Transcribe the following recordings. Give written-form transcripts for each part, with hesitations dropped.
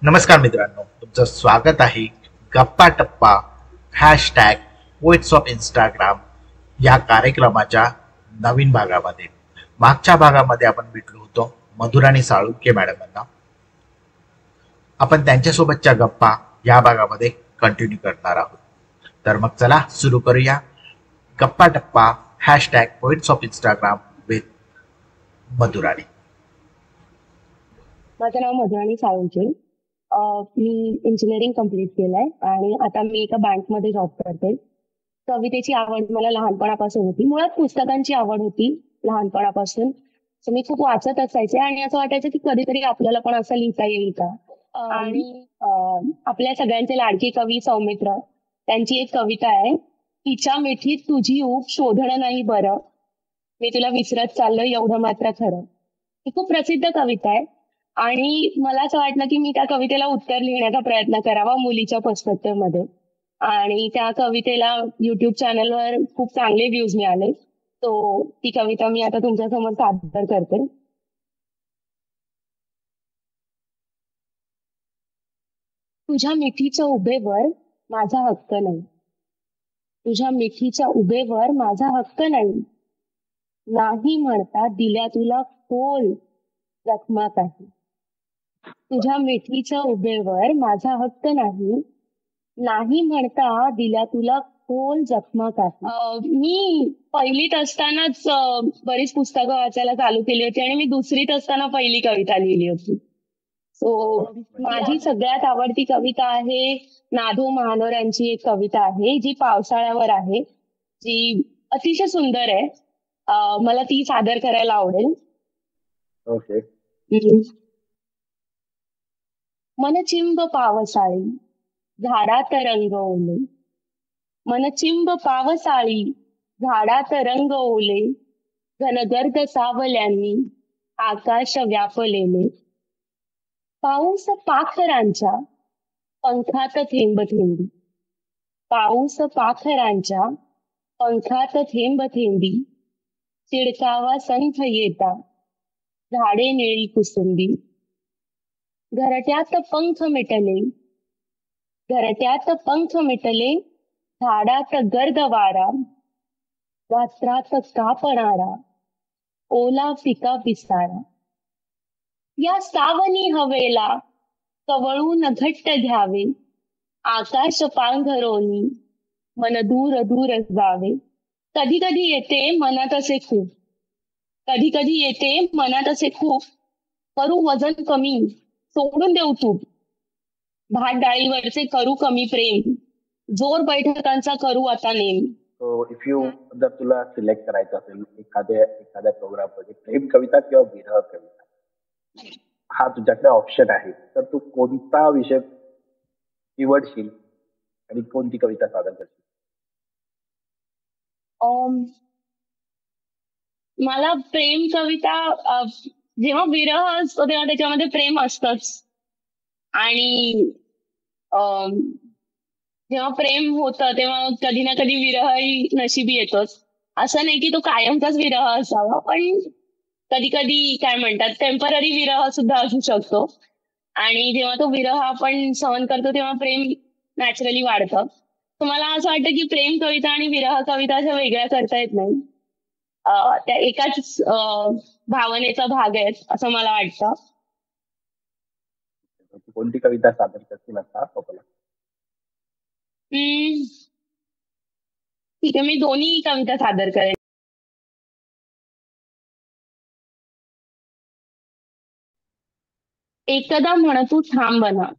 नमस्कार मित्रांनो, तुमचं स्वागत आहे गप्पा टप्पा हॅशटॅग पोएट्स ऑफ इंस्टाग्राम या कार्यक्रमाच्या नवीन भागामध्ये. मागच्या भागामध्ये आपण भेटलो होतो मधुराणी साळुंखे मॅडमांना. आपण त्यांच्यासोबतच्या गप्पा या भागामध्ये कंटिन्यू करणार आहोत. तर मग चला सुरू करूया गप्पा टप्पा hashtag poets of Instagram with Madhurani. माझं नाव मधुराणी साळुंखे. मी इंजिनिअरिंग कम्प्लीट केलंय आणि आता मी एका बँकमध्ये जॉब करते. कवितेची आवड मला लहानपणापासून होती. मुळात पुस्तकांची आवड होती लहानपणापासून. तर मी खूप वाचत असायचे आणि असं वाटायचं की कधीतरी आपल्याला पण असं लिहिता येईल का. आणि आपल्या सगळ्यांचे लाडके कवी सौमित्र त्यांची एक कविता आहे, तिच्या मिठीत तुझी ऊब शोधणं नाही बरं, मी तुला विसरत चाललोय एवढं मात्र खरं. ही खूप प्रसिद्ध कविता आहे आणि मला असं वाटलं की मी त्या कवितेला उत्तर लिहिण्याचा प्रयत्न करावा मुलीच्या पर्स्पेक्टिव्ह मध्ये. आणि त्या कवितेला युट्यूब चॅनलवर खूप चांगले व्ह्यूज मिळाले. तो ती कविता मी आता तुमच्या समोर सादर करते. तुझ्या मिठीच्या उभेवर माझा हक्क नाही, तुझ्या मिठीच्या उभेवर माझा हक्क नाही, नाही म्हणता दिल्या तुला खोल जखमा काही. तुझ्या मिठीच्या उभेवर माझा हक्क नाही, नाही म्हणता दिल्या तुला खोल जखमा काही. मी पहिलीत असतानाच बरीच पुस्तकं वाचायला चालू केली होती आणि मी दुसरीत असताना पहिली कविता लिहिली होती. सो माझी सगळ्यात आवडती कविता आहे नाधो महानोर यांची एक कविता आहे जी पावसाळ्यावर आहे, जी अतिशय सुंदर आहे. मला ती सादर करायला आवडेल. ओके. मनचिंब पावसाळी झाडात रंग ओले, मनचिंब पावसाळी झाडात रंग ओले, घनगर्द सावल्यांनी आकाश व्यापलेले, पाऊस पाखरांच्या पंखात थेंब थेंबी, पाऊस पाखरांच्या पंखात थेंब थेंबी, चिडकावा संथ येता झाडे निळी कुसुंबी, घरट्यात पंख मिटले, घरट्यात पंख मिटले, झाडात गर्द वारा, गात्रात कापणारा ओला फिका पिसारा, या सावनी हवेला कवळून घट्ट घ्यावे, आकाश पांघरोनी मन दूर दूर जावे. कधी कधी येते मनात असे खूप, कधी कधी येते मनात असे खूप, करू वजन कमी सोडून देऊ तूप, भात डाळीवरचे करू कमी प्रेम, जोर बैठकांचा करू आता नेम. सो इफ यू जर तुला सिलेक्ट करायचं असेल एखाद्या प्रोग्राम मध्ये प्रेम कविता किंवा विरह कविता, हा तुझ्याकडे ऑप्शन आहे, तर तू कोणता विषय निवडशील आणि कोणती कविता सादर करशील? मला प्रेम कविता, जेव्हा विरह असतो तेव्हा त्याच्यामध्ये प्रेम असतच आणि जेव्हा प्रेम होतं तेव्हा कधी ना कधी विरहही नशिबी येतोच. असं नाही की तो कायमचाच विरह असावा, पण कधी कधी काय म्हणतात टेम्पररी विरह सुद्धा असू शकतो. आणि जेव्हा तो विरह आपण सहन करतो तेव्हा प्रेम नॅचरली वाढतं. तर मला असं वाटतं की प्रेम कविता आणि विरह कविता अशा वेगळ्या करता येत नाही, त्या एकाच भावनेचा भाग आहेत असं मला वाटतं. तू कोणती कविता सादर करशील आता आपल्याला? ठीक आहे, मी दोन्ही कविता सादर करेन. एकदा म्हणतू थांबना,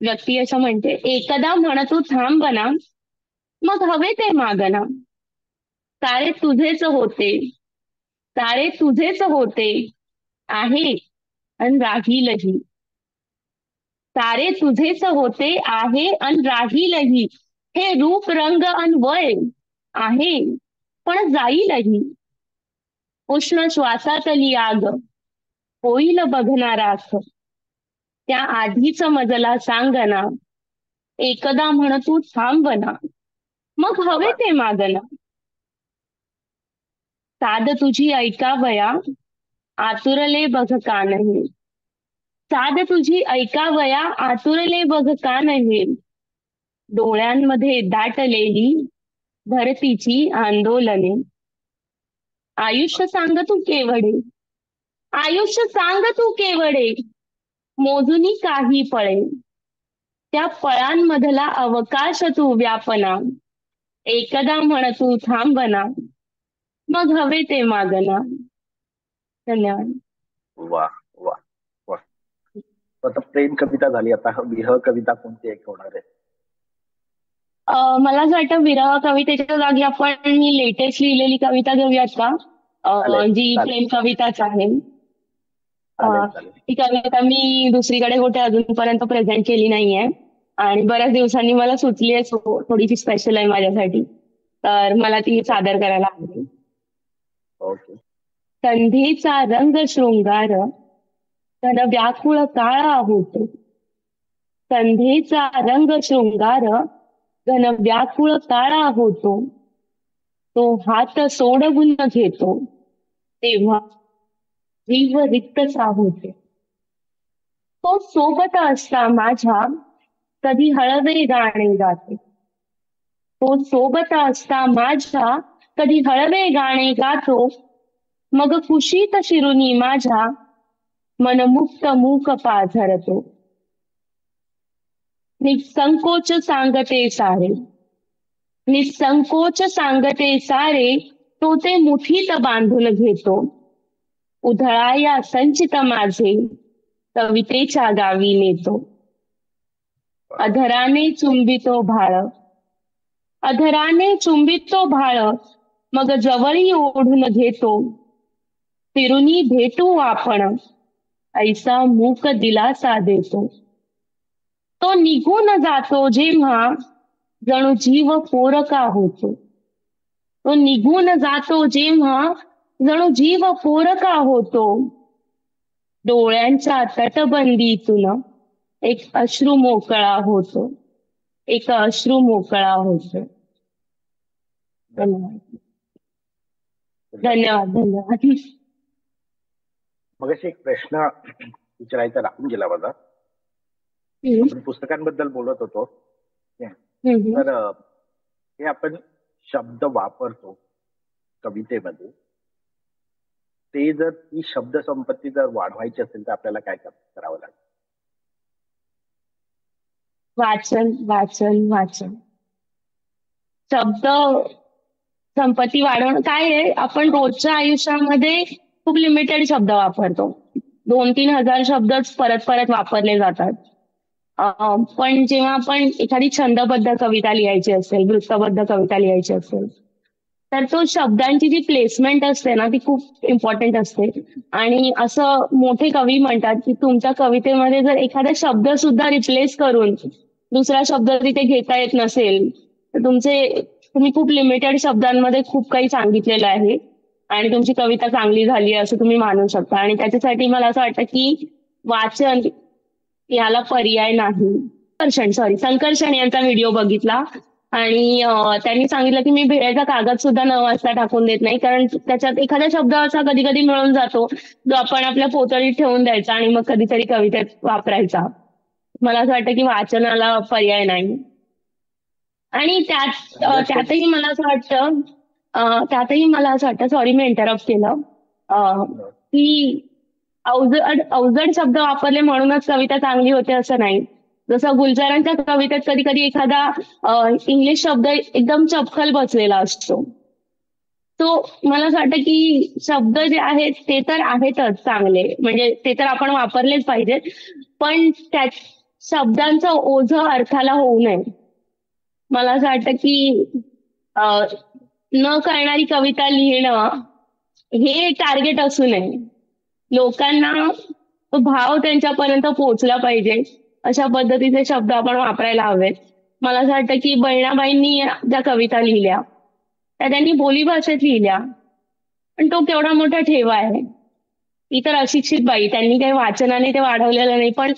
व्यक्ती असं म्हणते, एकदा म्हणतू थांबना, मग हवे ते मागना, सारे तुझेच होते, सारे तुझेच होते आहे अन राहीलही, सारे तुझेच होते आहे अन राहीलही, हे रूप रंग अन वय आहे पण जाईलही, उष्ण श्वासातली आग होईल बघणार आख, त्या आधीच मजला सांगना, एकदा म्हणतू थांबना, मग हवे ते मागना, साध तुझी ऐकावया आतुरले बघ कानही, साध तुझी ऐकावया आतुरले बघ का नव्हे, डोळ्यांमध्ये दाटलेली धरतीची आंदोलने. आयुष्य सांग तू केवढे, आयुष्य सांग तू केवढे, मोजुनी काही पळे, त्या पळांमधला अवकाश तू व्यापना, एकदा म्हण तू थांबना, मग हवे ते मागना. धन्यवाद. वा वा वा. आता प्रेम कविता झाली, आता विरह कविता कोणती एक होणार आहे? मला असं वाटतं विरह कवितेच्या जागी आपण मी लेटेस्ट लिहिलेली कविता घेऊयात का? चालेल, जी चालेल. प्रेम कविताच आहे. चालेल चालेल. ती कविता मी दुसरीकडे कुठे अजूनपर्यंत प्रेझेंट केली नाहीये आणि बऱ्याच दिवसांनी मला सुचली आहे, सो थोडीशी स्पेशल आहे माझ्यासाठी, तर मला ती सादर करायला आवडेल. ओके. संधीचा रंग शृंगार घन व्याकुळ काळा होतो, संधीचा रंग शृंगार घन व्याकुळ काळा होतो, तो हात सोडवून घेतो तेव्हा जीव रिक्तसा होतो. तो सोबत असता माझ्या कधी हळवे गाणे गातो, तो सोबत असता माझ्या कधी हळवे गाणे गातो, मग कुशीत शिरुनी माझ्या मनमुक्त मूक पाझरतो. निसंकोच सांगते सारे, निसंकोच सांगते सारे, तो ते मुठीत बांधून घेतो. उधळाया संचित माझे कवितेच्या गावी नेतो. अधराने चुंबितो भाळ, अधराने चुंबितो भाळ, मग जवळी ओढून घेतो. फिरुनी भेटू आपण ऐसा मूक दिलासा देतो. तो निघून जातो जेव्हा जणू जीव पोरका होतो, तो निघून जातो जेव्हा जणू जीव पोरका होतो. डोळ्यांच्या तटबंदीतून एक अश्रू मोकळा होतो, एक अश्रू मोकळा होतो. धन्यवाद. धन्यवाद. धन्यवाद. मग एक प्रश्न विचारायचा राहून गेला माझा. आपण पुस्तकांबद्दल बोलत होतो, तर हे आपण शब्द वापरतो कवितेमध्ये, ते जर ती शब्द संपत्ती जर वाढवायची असेल तर आपल्याला काय करावं लागेल? वाचन वाचन वाचन. शब्द संपत्ती वाढवणं काय आहे, आपण रोजच्या आयुष्यामध्ये खूप लिमिटेड शब्द वापरतो. 2-3 हजार शब्दच परत परत वापरले जातात. पण जेव्हा आपण एखादी छंदबद्ध कविता लिहायची असेल, वृत्तबद्ध कविता लिहायची असेल, तर तो शब्दांची जी प्लेसमेंट असते ना ती खूप इम्पॉर्टंट असते. आणि असं मोठे कवी म्हणतात की तुमच्या कवितेमध्ये जर एखादा शब्द सुद्धा रिप्लेस करून दुसरा शब्द तिथे घेता येत नसेल तर तुम्ही खूप लिमिटेड शब्दांमध्ये खूप काही सांगितलेलं आहे आणि तुमची कविता चांगली झाली असं तुम्ही मानू शकता. आणि त्याच्यासाठी मला असं वाटतं की वाचन याला पर्याय नाही. संकर्षण यांचा व्हिडिओ बघितला आणि त्यांनी सांगितलं की मी भेळेचा कागद सुद्धा न वाचता टाकून देत नाही, कारण त्याच्यात एखादा शब्द असा कधी कधी मिळून जातो जो आपण आपल्या पोतळीत ठेवून द्यायचा आणि मग कधीतरी कवितेत वापरायचा. मला असं वाटतं की वाचनाला पर्याय नाही. आणि त्यातही मला असं वाटतं सॉरी मी इंटरप्ट केलं, की अवजड शब्द वापरले म्हणूनच कविता चांगली होते असं नाही. जसं गुलजारांच्या कवितेत कधी कधी एखादा इंग्लिश शब्द एकदम चपखल बसलेला असतो. तो मला असं वाटतं की शब्द जे आहेत ते तर आहेतच चांगले, म्हणजे ते तर आपण वापरलेच पाहिजेत, पण त्या शब्दांचं ओझं अर्थाला होऊ नये. मला असं वाटतं की न करणारी कविता लिहिणं हे टार्गेट असू नये. लोकांना तो भाव त्यांच्यापर्यंत पोहोचला पाहिजे अशा पद्धतीचे शब्द आपण वापरायला हवेत. मला असं वाटतं की बहिणाबाईंनी ज्या कविता लिहिल्या त्या त्यांनी बोलीभाषेत लिहिल्या, पण तो केवढा मोठा ठेवा आहे. ती तर अशिक्षित बाई, त्यांनी काही वाचनाने ते वाढवलेलं नाही, पण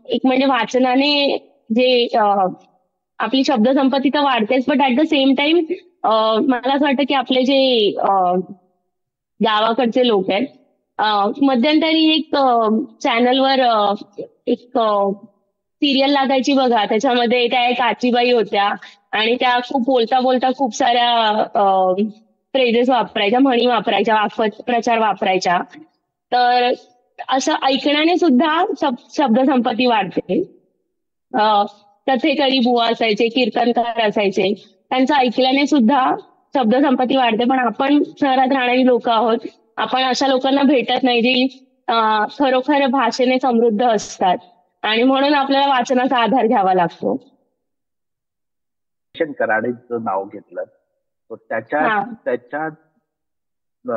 एक म्हणजे वाचनाने जे आपली शब्दसंपत्ती तर वाढतेच, but at the same time मला असं वाटतं की आपले जे गावाकडचे लोक आहेत मध्यंतरी एक चॅनलवर एक सिरियल लागायची बघा, त्याच्यामध्ये त्या एक आजीबाई होत्या आणि त्या खूप बोलता बोलता खूप साऱ्या फ्रेजेस वापरायच्या, म्हणी वापरायच्या, वाक्प्रचार वापरायच्या. तर असं ऐकण्याने सुद्धा शब्दसंपत्ती वाढते. कथेकरी बुवा असायचे, कीर्तनकार असायचे, त्यांचं ऐकल्याने सुद्धा शब्दसंपत्ती वाढते. पण आपण शहरात राहणारी लोक आहोत, आपण अशा लोकांना भेटत नाही जी खरोखर भाषेने समृद्ध असतात आणि म्हणून आपल्याला वाचनाचा आधार घ्यावा लागतो. किशन कराडेचं नाव घेतलं तर त्याच्या हा त्याच्या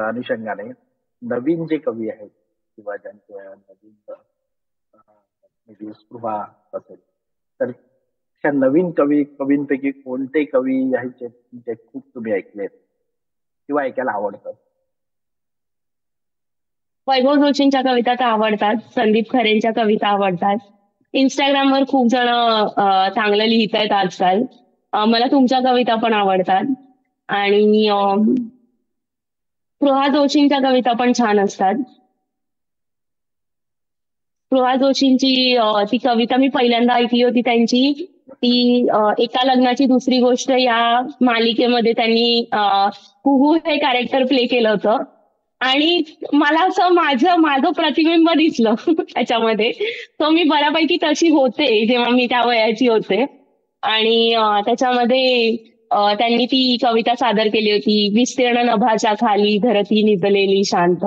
अनुषंगाने नवीन जे कवी आहेत किंवा ज्यांच्या नवीन स्पृहा असेल तर त्या नवीन कवींपैकी कोणते कवी आहेत जे खूप तुम्ही ऐकलेत किंवा ऐकायला आवडतात? वैभव जोशींच्या कविता तर आवडतात, संदीप खरेंच्या कविता आवडतात. इंस्टाग्रामवर खूप जण चांगलं लिहित आहेत आजकाल. मला तुमच्या कविता पण आवडतात आणि स्पृहा जोशींच्या कविता पण छान असतात. स्पृहा जोशींची ती कविता मी पहिल्यांदा ऐकली होती त्यांची, ती एका लग्नाची दुसरी गोष्ट या मालिकेमध्ये त्यांनी कुहू हे कॅरेक्टर प्ले केलं होतं आणि मला असं माझं प्रतिबिंब दिसलं त्याच्यामध्ये. तो मी बऱ्यापैकी तशी होते जेव्हा मी त्या वयाची होते आणि त्याच्यामध्ये त्यांनी ती कविता सादर केली होती, विस्तीर्ण नभाच्या खाली धरती निजलेली शांत.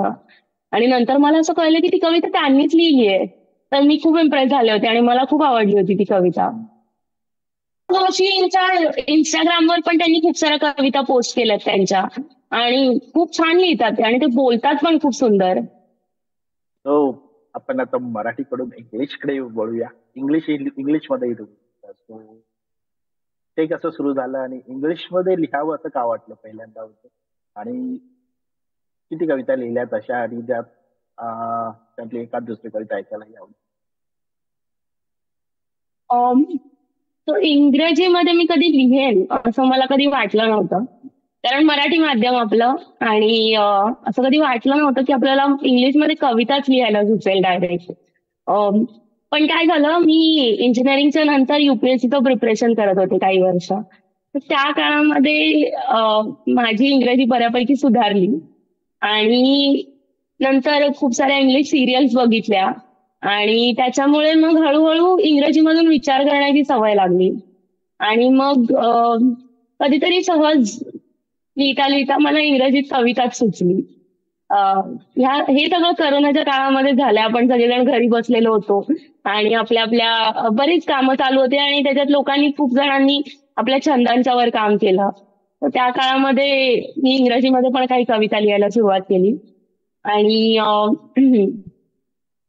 आणि नंतर मला असं कळलं की ती कविता त्यांनीच लिहिली आहे. तर मी खूप इम्प्रेस झाले होते आणि मला खूप आवडली होती ती कविता. जोशींच्या इंस्टाग्रामवर पण त्यांनी खूप साऱ्या कविता पोस्ट केल्यात त्यांच्या आणि खूप छान लिहितात ते आणि ते बोलतात पण खूप सुंदर. तो आपण आता मराठीकडून इंग्लिशकडे वळूया. इंग्लिशमध्ये ते कसं सुरू झालं आणि इंग्लिशमध्ये लिहावं असं का वाटलं पहिल्यांदा होतं आणि किती कविता लिहिल्या तशा आणि त्यात त्यातली एखाद दुसरी कविता ऐकायलाही आवडते? तो इंग्रजीमध्ये मी कधी लिहेन असं मला कधी वाटलं नव्हतं, कारण मराठी माध्यम आपलं आणि असं कधी वाटलं नव्हतं की आपल्याला इंग्लिशमध्ये कविताच लिहायला सुचेल डायरेक्ट. पण काय झालं, मी इंजिनिअरिंगच्या नंतर युपीएससीचं प्रिपरेशन करत होते काही वर्ष. तर त्या काळामध्ये माझी इंग्रजी बऱ्यापैकी सुधारली आणि नंतर खूप साऱ्या इंग्लिश सिरियल्स बघितल्या आणि त्याच्यामुळे मग हळूहळू इंग्रजीमधून विचार करण्याची सवय लागली आणि मग कधीतरी सहज लिहिता लिहिता मला इंग्रजीत कविताच सुचली. हे सगळं करोनाच्या काळामध्ये झालं. आपण सगळेजण घरी बसलेलो होतो आणि आपल्या बरीच कामं चालू होती आणि त्याच्यात लोकांनी खूप जणांनी आपल्या छंदांच्या वर काम केलं. तर त्या काळामध्ये मी इंग्रजीमध्ये पण काही कविता लिहायला सुरुवात केली आणि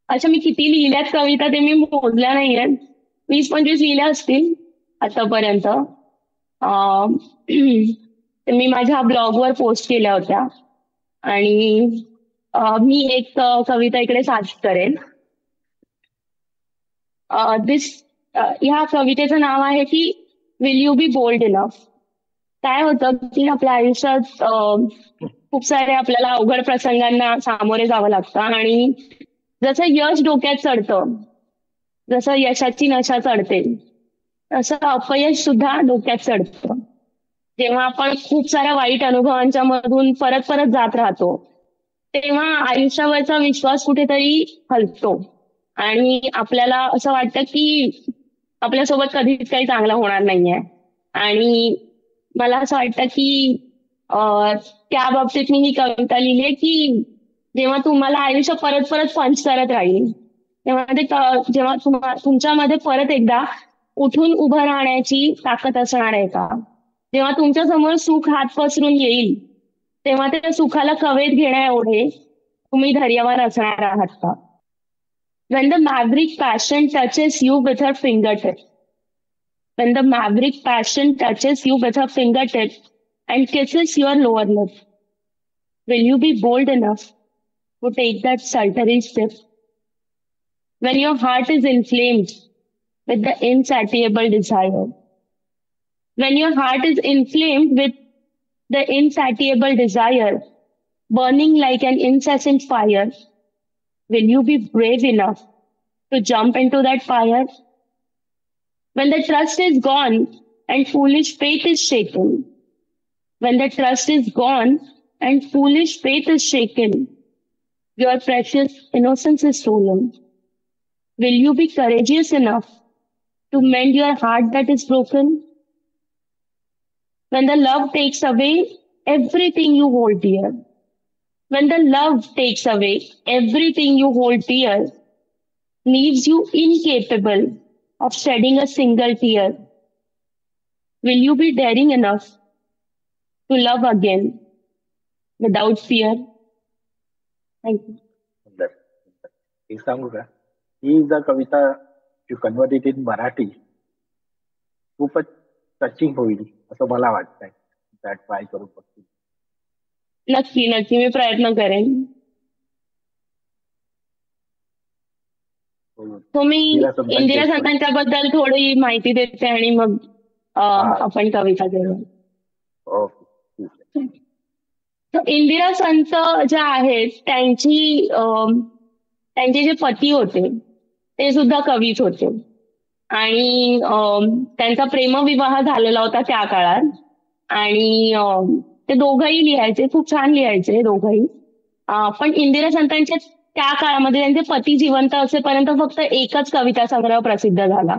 अशा मी किती लिहिल्यात कविता ते मी मोजल्या नाहीयेत, 20-25 लिहिल्या असतील आतापर्यंत. ते मी माझ्या ब्लॉगवर पोस्ट केल्या होत्या आणि मी एक कविता इकडे सादर करेन. ह्या कवितेचं नाव आहे की will you be bold enough. काय होतं की आपल्या आयुष्यात खूप सारे आपल्याला अवघड प्रसंगांना सामोरे जावं लागतं आणि जसं यश डोक्यात चढतं, जसं यशाची नशा चढते, तसं अपयश सुद्धा डोक्यात चढतं. जेव्हा आपण खूप साऱ्या वाईट अनुभवांच्या मधून परत परत जात राहतो तेव्हा आयुष्यावरचा विश्वास कुठेतरी हलतो आणि आपल्याला असं वाटतं की आपल्यासोबत कधीच काही चांगलं होणार नाहीये. आणि मला असं वाटतं की त्या बाबतीत मी ही कविता लिहिली की जेव्हा तुम्हाला आयुष्य परत परत पंच करत राहील तेव्हा जेव्हा तुमच्यामध्ये परत एकदा उठून उभं राहण्याची ताकद असणार आहे का? जेव्हा तुमच्या समोर सुख हात पसरून येईल तेव्हा त्या सुखाला कवेत घेण्या एवढे तुम्ही धैर्यवान असणार आहात का? When the maverick passion touches you with her fingertip, when the maverick passion touches you with her fingertip and kisses your lower lip, will you be bold enough to take that sultry step? When your heart is inflamed with the insatiable desire, when your heart is inflamed with the insatiable desire, burning like an incessant fire, Will you be brave enough to jump into that fire? When the trust is gone and foolish faith is shaken, when the trust is gone and foolish faith is shaken, your precious innocence is stolen. Will you be courageous enough to mend your heart that is broken? When the love takes away everything you hold dear, when the love takes away everything you hold dear, leaves you incapable of shedding a single tear, will you be daring enough to love again without fear? Thank you. सुंदर सुंदर. एक सांगू का, ही जर कविता you convert it in Marathi खूपच touching होईल असं मला वाटतंय. त्या ट्राय करून बघतील. नक्की नक्की मी प्रयत्न करेन. तो मी इंदिरा संतांची इंदिरा एक संतांच्याबद्दल थोडी माहिती देते आणि मग हा. आपण कविता घेऊ. ओके, ठीक आहे. तर इंदिरा संत ज्या आहेत त्यांचे जे पती होते ते सुद्धा कवीच होते आणि त्यांचा प्रेमविवाह झालेला होता त्या काळात आणि ते दोघंही लिहायचे, खूप छान लिहायचे दोघंही. पण इंदिरा संतांच्या त्या काळामध्ये त्यांचे पती जिवंत असेपर्यंत फक्त एकच कविता संग्रह प्रसिद्ध झाला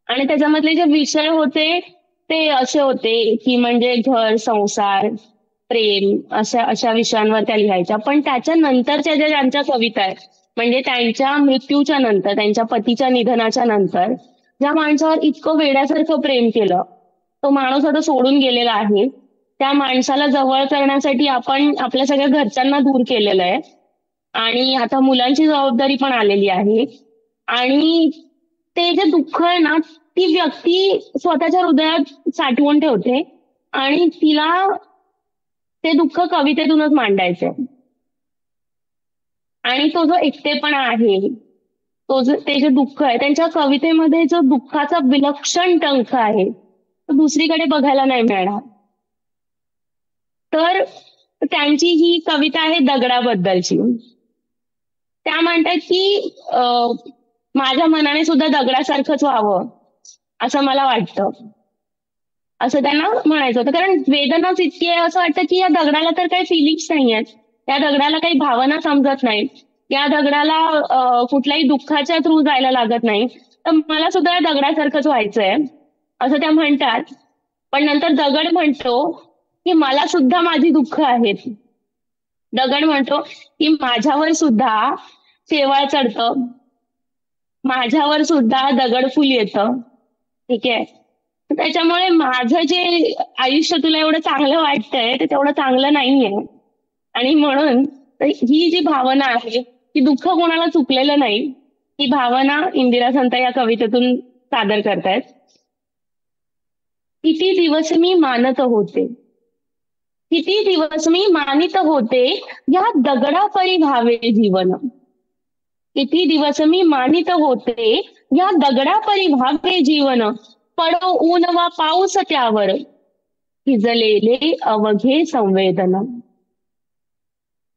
आणि त्याच्यामधले जे विषय होते ते असे होते की म्हणजे घर, संसार, प्रेम अशा अशा विषयांवर त्या लिहायच्या. पण त्याच्या नंतरच्या ज्या ज्यांच्या कविता आहेत म्हणजे त्यांच्या मृत्यूच्या नंतर, त्यांच्या पतीच्या निधनाच्या नंतर ज्या माणसावर इतकं वेड्यासारखं प्रेम केलं, तो माणूस आता सोडून गेलेला आहे, त्या माणसाला जवळ करण्यासाठी आपण आपल्या सगळ्या घरच्यांना दूर केलेलं आहे आणि आता मुलांची जबाबदारी पण आलेली आहे आणि ते जे दुःख आहे ना ती व्यक्ती स्वतःच्या हृदयात साठवून ठेवते आणि तिला ते दुःख कवितेतूनच मांडायचे. आणि तो जो एकटेपणा आहे, ते जे दुःख आहे, त्यांच्या कवितेमध्ये जो दुःखाचा विलक्षण टंक आहे तो दुसरीकडे बघायला नाही मिळणार. तर त्यांची ही कविता आहे दगडाबद्दलची. त्या म्हणतात की माझ्या मनाने सुद्धा दगडासारखंच व्हावं असं मला वाटतं, असं त्यांना म्हणायचं होतं. कारण वेदनाच इतकी आहे असं वाटतं की या दगडाला तर काही फिलिंग्स नाही आहेत, या दगडाला काही भावना समजत नाहीत, या दगडाला कुठल्याही दुःखाच्या थ्रू जायला लागत नाही, तर मला सुद्धा या दगडासारखंच व्हायचंय असं त्या म्हणतात. पण नंतर दगड म्हणतो की मला सुद्धा माझी दुःख आहेत. दगड म्हणतो की माझ्यावर सुद्धा शेवाळ चढतं, माझ्यावर सुद्धा दगडफूल येतं. ठीक आहे, त्याच्यामुळे माझं जे आयुष्य तुला एवढं चांगलं वाटतंय ते तेवढं चांगलं नाहीये. आणि म्हणून ही जी भावना आहे की दुःख कोणाला चुकलेलं नाही, ही भावना इंदिरा संत या कवितेतून सादर करतायत. किती दिवस मी मानत होते, किती दिवस मी मानित होते या दगडापरी भावे जीवन. किती दिवस मी मानित होते या दगडापरी भावे जीवन. पडो ऊन वा पाऊस त्यावर भिजलेले अवघे संवेदन.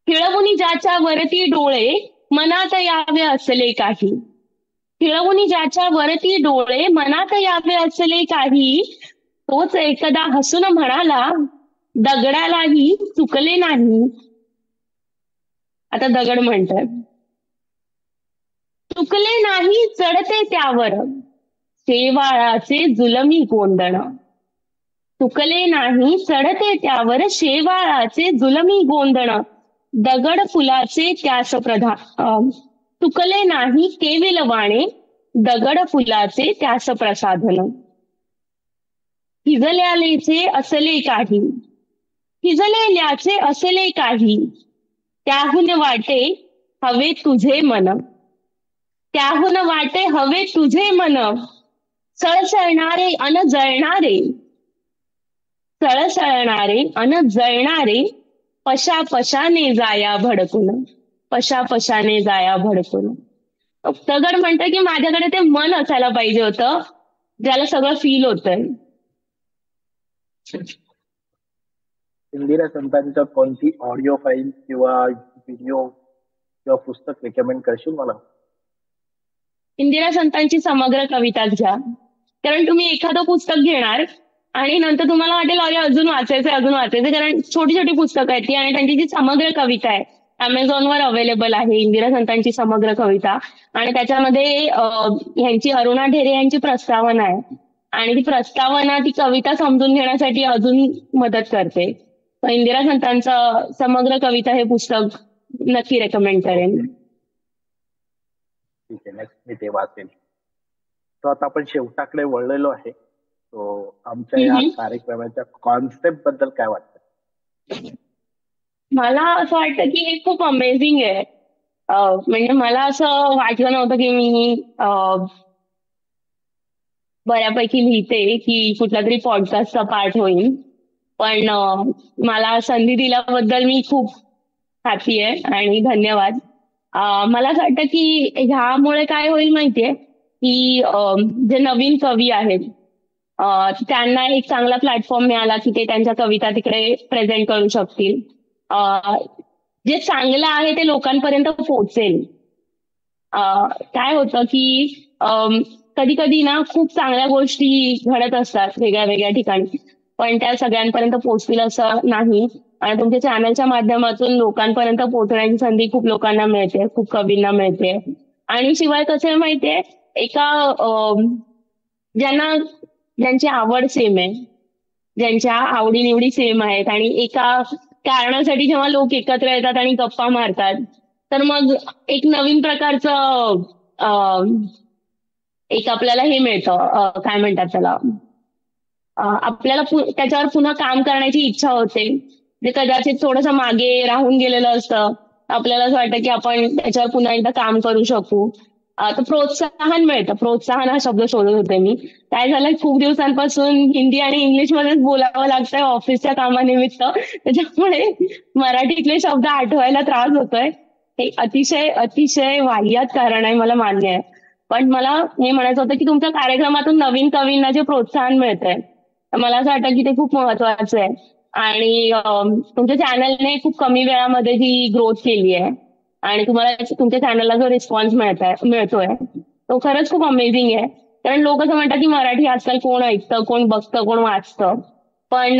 खिळवुनी ज्याच्या वरती डोळे मनात यावे असले काही. खिळवुनी ज्याच्या वरती डोळे मनात यावे असले काही. तोच एकदा हसून म्हणाला दगडालाही चुकले नाही. आता दगड म्हणतात चुकले नाही चढते त्यावर शेवाळाचे जुलमी गोंदण. चुकले नाही चढते त्यावर शेवाळाचे जुलमी गोंदण. दगड फुलाचे त्यास प्रधान. चुकले नाही केविल वाणे दगड फुलाचे त्यास प्रसाधन. हिजल्यालेचे असले काही, हिजलेल्याचे असले काही. त्याहून वाटे हवे तुझे मन, त्याहून वाटे हवे तुझे मन. सळसळणारे अन जळणारे, सळसळणारे अन जळणारे. पशा पशाने जाया भडकून, पशा पशाने जाया भडकून. दगड म्हणतं की माझ्याकडे ते मन असायला पाहिजे होतं ज्याला सगळं फील होतंय. इंदिरा संतांच्या कोणती ऑडिओ फाईल किंवा व्हिडिओ किंवा पुस्तक रेकमेंड करशील मला? इंदिरा संतांची समग्र कविताच घ्या. कारण तुम्ही एखादं पुस्तक घेणार आणि नंतर तुम्हाला वाटेल अरे अजून वाचायचं, कारण छोटी छोटी पुस्तकं आहेत ती आणि त्यांची जी समग्र कविता आहे अमेझॉनवर अवेलेबल आहे इंदिरा संतांची समग्र कविता. आणि त्याच्यामध्ये ह्यांची अरुणा ढेरे यांची प्रस्तावना आहे आणि ती प्रस्तावना ती कविता समजून घेण्यासाठी अजून मदत करते. तर इंदिरा संतांचं समग्र कविता हे पुस्तक नक्की रेकमेंड करेन. ठीक आहे, नेक्स्ट मी ते वाचेल. तो आता आपण शेवटाकडे वळलेलो आहे. तो आमच्या या कार्यक्रमाच्या कॉन्सेप्ट बद्दल काय वाटतं? मला असं वाटतं की हे खूप अमेझिंग आहे. म्हणजे मला असं वाटलं नव्हतं की मी बऱ्यापैकी लिहिते की कुठला तरी पॉडकास्टचा पार्ट होईल. पण मला संधी दिल्याबद्दल मी खूप हॅपी आहे आणि धन्यवाद. मला असं वाटतं की ह्यामुळे काय होईल माहितीये की जे नवीन कवी आहेत त्यांना एक चांगला प्लॅटफॉर्म मिळाला की ते त्यांच्या कविता तिकडे प्रेझेंट करू शकतील. जे चांगलं आहे ते लोकांपर्यंत पोहोचेल. काय होतं की कधी कधी ना खूप चांगल्या गोष्टी घडत असतात वेगळ्या वेगळ्या ठिकाणी, पण त्या सगळ्यांपर्यंत पोहोचतील असं नाही. आणि तुमच्या चॅनलच्या माध्यमातून लोकांपर्यंत पोहोचण्याची संधी खूप लोकांना मिळते, खूप कवींना मिळते. आणि शिवाय कसं आहे माहितीये, ज्यांची आवड सेम आहे, ज्यांच्या आवडीनिवडी सेम आहेत आणि एका कारणासाठी जेव्हा लोक एकत्र येतात आणि गप्पा मारतात तर मग एक नवीन प्रकारचं एक आपल्याला हे मिळतं, काय म्हणतात त्याला, आपल्याला त्याच्यावर पुन्हा काम करण्याची इच्छा होते. जे कदाचित थोडंसं मागे राहून गेलेलं असतं, आपल्याला असं वाटतं की आपण त्याच्यावर पुन्हा एकदा काम करू शकू. तर प्रोत्साहन मिळतं. प्रोत्साहन हा शब्द शोधत होते मी. काय झालं, खूप दिवसांपासून हिंदी आणि इंग्लिशमध्येच बोलावं लागतंय ऑफिसच्या कामानिमित्त, त्याच्यामुळे मराठीतले शब्द आठवायला त्रास होतोय. हे अतिशय अतिशय वाह्यात कारण आहे, मला मान्य आहे. पण मला हे म्हणायचं होतं की तुमच्या कार्यक्रमातून नवीन कवींना जे प्रोत्साहन मिळतंय मला असं वाटतं की ते खूप महत्वाचं आहे. आणि तुमच्या चॅनलने खूप कमी वेळामध्ये जी ग्रोथ केली आहे आणि तुम्हाला तुमच्या चॅनलला जो रिस्पॉन्स मिळतोय तो खरंच खूप अमेझिंग आहे. कारण लोक असं म्हणतात की मराठी आजकाल कोण ऐकतं, कोण बघतं, कोण वाचतं, पण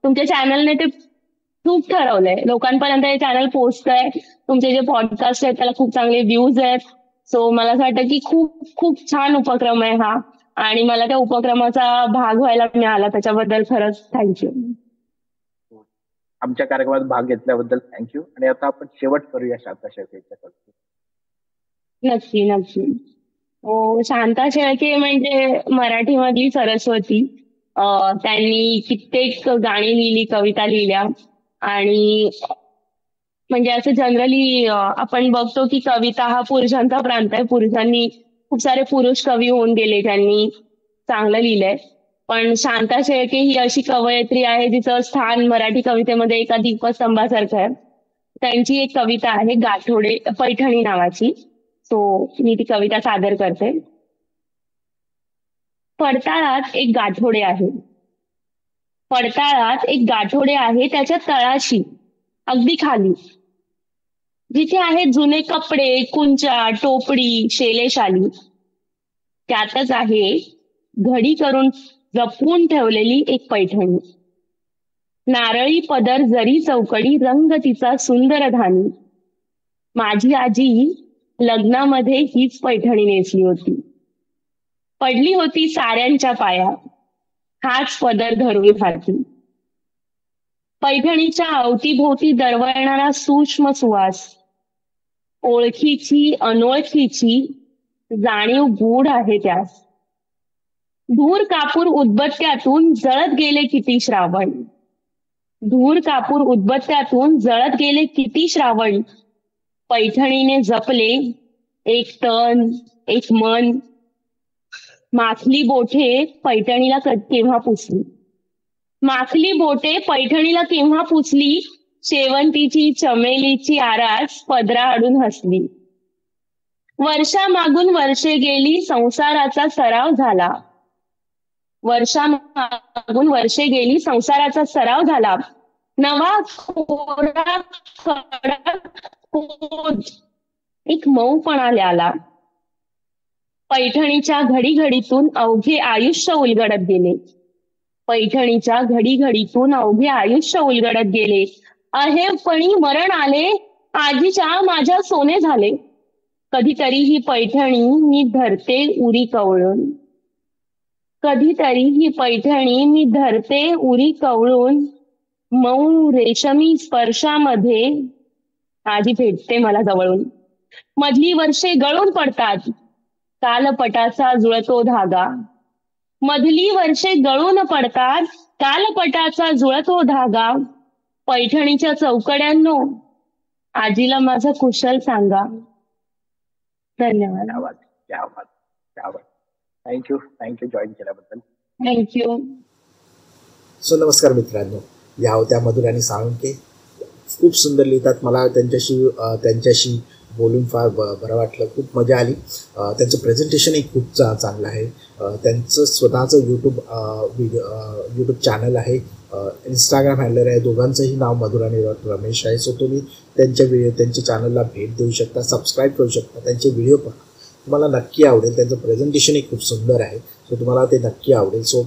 तुमच्या चॅनलने ते खूप ठरवलंय. लोकांपर्यंत हे चॅनल पोहोचतंय. तुमचे जे पॉडकास्ट आहेत त्याला खूप चांगले व्ह्यूज आहेत. सो मला असं वाटतं की खूप खूप छान उपक्रम आहे हा आणि मला त्या उपक्रमाचा भाग व्हायला मिळाला त्याच्याबद्दल खरंच थँक्यू. आमच्या कार्यक्रमात भाग घेतल्याबद्दल थँक्यू. आणि आता आपण शेवट करूया शांता शेळकेच्या. नक्की नक्की. हो, शांता शेळके म्हणजे मराठीमधली सरस्वती. त्यांनी कित्येक गाणी लिहिली, कविता लिहिल्या आणि म्हणजे असं जनरली आपण बघतो की कविता हा पुरुषांचा प्रांत आहे. पुरुषांनी खूप सारे पुरुष कवी होऊन गेले, त्यांनी चांगलं लिहिलंय. पण शांता शेळके ही अशी कवयित्री आहे जिचं स्थान मराठी कवितेमध्ये एका दीपस्तंभासारखं आहे. त्यांची एक कविता आहे गाठोडे पैठणी नावाची. सो मी ती कविता सादर करते. पडताळात एक गाठोडे आहे, पडताळात एक गाठोडे आहे त्याच्या तळाशी अगदी खाली, जिथे आहेत जुने कपडे, कुंचा, टोपडी, शेलेशाली, त्यातच आहे घडी करून जपून ठेवलेली एक पैठणी. नारळी पदर, जरी चौकडी, रंग तिचा सुंदर धानी. माझी आजी लग्नामध्ये हीच पैठणी नेसली होती. पडली होती साऱ्यांच्या पायात, हाच पदर धरून हाती. पैठणीच्या अवतीभोवती दरवळणारा सूक्ष्म सुवास, ओळखीची अनोळखीची जाणीव गूढ आहे त्यास. धूर कापूर उदबत्त्यातून जळत गेले किती श्रावण, धूर कापूर उदबत्त्यातून जळत गेले किती श्रावण. पैठणीने जपले एक तन एक मन, माखली बोटे पैठणीला केव्हा पुसली, माखली बोटे पैठणीला केव्हा पुसली. शेवंतीची चमेलीची आरास पदरा अडून हसली. वर्षामागून वर्षे गेली संसाराचा सराव झाला, वर्षामागून वर्षे गेली संसाराचा सराव झाला. नवा कोरा कडक पोत एक मऊपणा आला. पैठणीच्या घडीघडीतून अवघे आयुष्य उलगडत गेले. पैठणीच्या घडीघडीतून अवघे आयुष्य उलगडत गेले. अहेपणी मरण आले, आजीच्या माझ्या सोने झाले. कधीतरी ही पैठणी मी धरते उरी कवळून. कधीतरी ही पैठणी मी धरते उरी कवळून. मऊ रेशमी स्पर्शामध्ये आजी भेटते मला जवळून. मधली वर्षे गळून पडतात, कालपटाचा जुळतो धागा. मधली वर्षे गळून पडतात, कालपटाचा जुळतो धागा. पैठणीच्या चौकड्यांनो आजीला माझा कुशल सांगा. धन्यवाद. क्या बात. थँक्यू जॉईन केल्याबद्दल. थँक्यू. सो नमस्कार मित्रांनो, या होत्या मधुराणी साळुंके. खूप सुंदर लिहितात. मला त्यांच्याशी बोलून फार बरं वाटलं, खूप मजा आली. त्यांचं प्रेझेंटेशनही खूप चांगलं आहे. त्यांचं स्वतःचं यूट्यूब चॅनल आहे, इंस्टाग्राम हँडलर आहे. दोघांचंही नाव मधुराणी रमेश आहे. सो तुम्ही त्यांच्या चॅनलला भेट देऊ शकता, सबस्क्राईब करू शकता. त्यांचे व्हिडिओ पहा, तुम्हाला नक्की आवडेल. त्यांचं प्रेझेंटेशनही खूप सुंदर आहे, सो तुम्हाला ते नक्की आवडेल. सो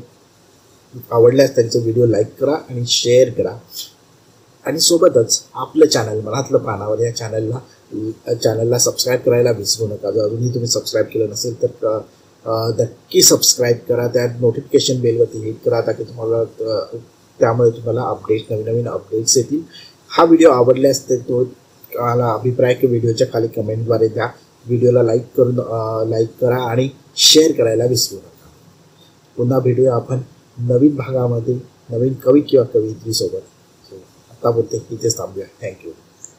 आवडल्यास त्यांचे व्हिडिओ लाईक करा आणि शेअर करा. आणि सोबतच आपलं चॅनल मनातलं प्राणावर या चॅनलला सबस्क्राईब करायला विसरू नका. जर अजूनही तुम्ही सबस्क्राईब केलं नसेल तर नक्की सबस्क्राईब करा. त्या नोटिफिकेशन बेलवरती हिट करा, ताकी त्यामुळे तुम्हाला नवीन अपडेट्स येतील. हा व्हिडिओ आवडल्यास तर तुम्हाला अभिप्राय व्हिडिओच्या खाली कमेंटद्वारे द्या. व्हिडिओला लाईक करा आणि शेअर करायला विसरू नका. पुन्हा भेटूया आपण नवीन भागामध्ये नवीन कवी किंवा कवयित्रीसोबत. आता बोलते इथेच थांबूया. थँक्यू.